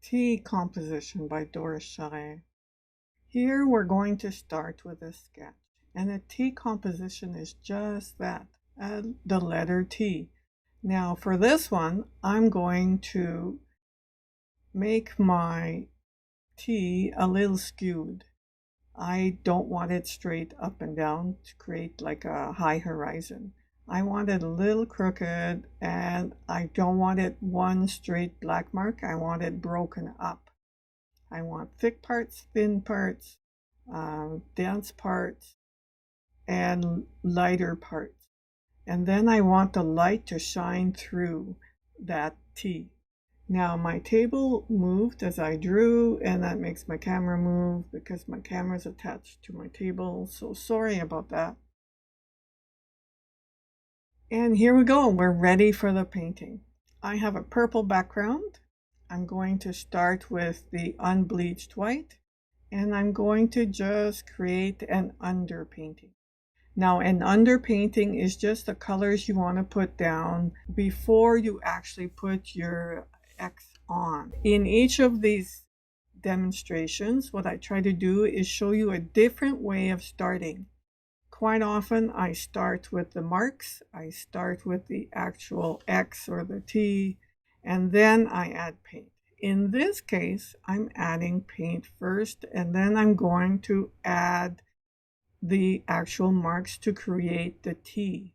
Tea Composition by Doris Charest. Here we're going to start with a sketch, and a tea composition is just that, the letter T. Now for this one, I'm going to make my T a little skewed. I don't want it straight up and down to create like a high horizon. I want it a little crooked, and I don't want it one straight black mark. I want it broken up. I want thick parts, thin parts, dense parts, and lighter parts. And then I want the light to shine through that T. Now my table moved as I drew, and that makes my camera move because my camera is attached to my table, so sorry about that. And here we go, we're ready for the painting. I have a purple background. I'm going to start with the unbleached white, and I'm going to just create an underpainting. Now an underpainting is just the colors you want to put down before you actually put your X on. In each of these demonstrations, what I try to do is show you a different way of starting. Quite often I start with the marks, I start with the actual X or the T, and then I add paint. In this case, I'm adding paint first, and then I'm going to add the actual marks to create the T.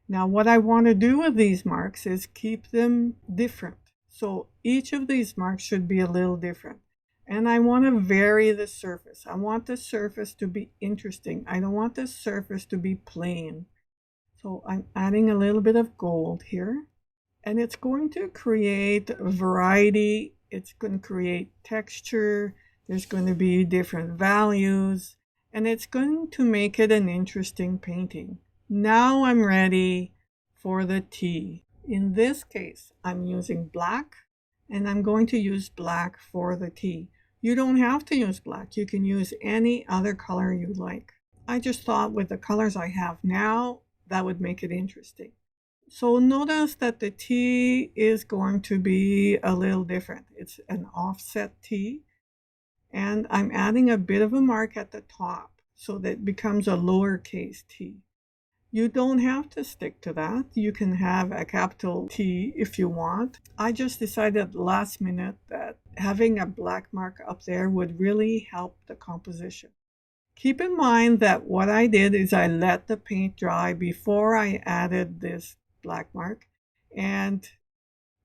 Now what I want to do with these marks is keep them different. So each of these marks should be a little different. And I want to vary the surface. I want the surface to be interesting. I don't want the surface to be plain. So I'm adding a little bit of gold here. And it's going to create variety. It's going to create texture. There's going to be different values. And it's going to make it an interesting painting. Now I'm ready for the T. In this case, I'm using black, and I'm going to use black for the T. You don't have to use black. You can use any other color you like. I just thought with the colors I have now, that would make it interesting. So notice that the T is going to be a little different. It's an offset T, and I'm adding a bit of a mark at the top so that it becomes a lowercase t. You don't have to stick to that. You can have a capital T if you want. I just decided at the last minute that having a black mark up there would really help the composition. Keep in mind that what I did is I let the paint dry before I added this black mark, and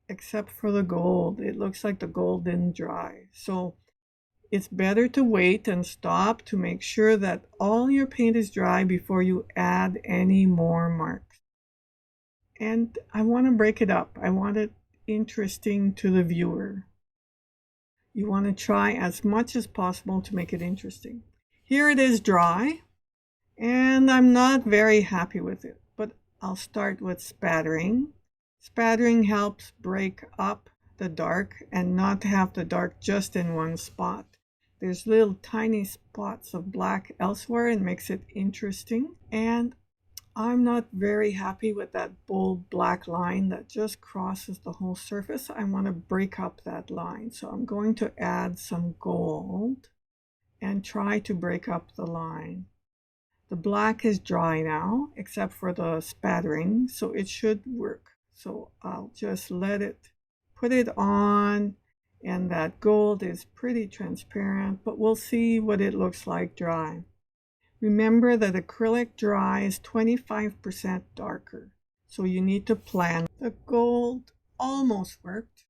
except for the gold, it looks like the gold didn't dry. So it's better to wait and stop to make sure that all your paint is dry before you add any more marks. And I want to break it up. I want it interesting to the viewer. You want to try as much as possible to make it interesting. Here it is dry, and I'm not very happy with it, but I'll start with spattering. Spattering helps break up the dark and not have the dark just in one spot. There's little tiny spots of black elsewhere and makes it interesting. And I'm not very happy with that bold black line that just crosses the whole surface. I want to break up that line. So I'm going to add some gold and try to break up the line. The black is dry now, except for the spattering, so it should work. So I'll just put it on, and that gold is pretty transparent, but we'll see what it looks like dry. Remember that acrylic dry is 25% darker, so you need to plan. The gold almost worked,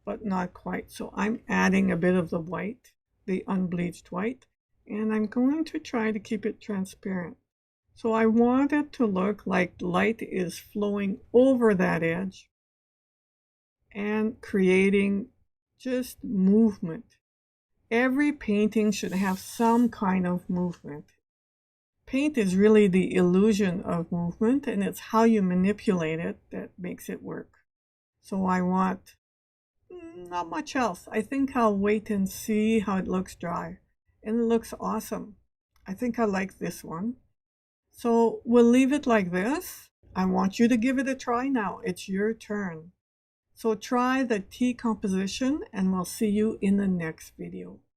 but not quite. So I'm adding a bit of the white, the unbleached white, and I'm going to try to keep it transparent. So I want it to look like light is flowing over that edge and creating just movement. Every painting should have some kind of movement. Paint is really the illusion of movement, and it's how you manipulate it that makes it work. So I want not much else. I think I'll wait and see how it looks dry. And it looks awesome. I think I like this one. So we'll leave it like this. I want you to give it a try now. It's your turn. So try the tea composition and we'll see you in the next video.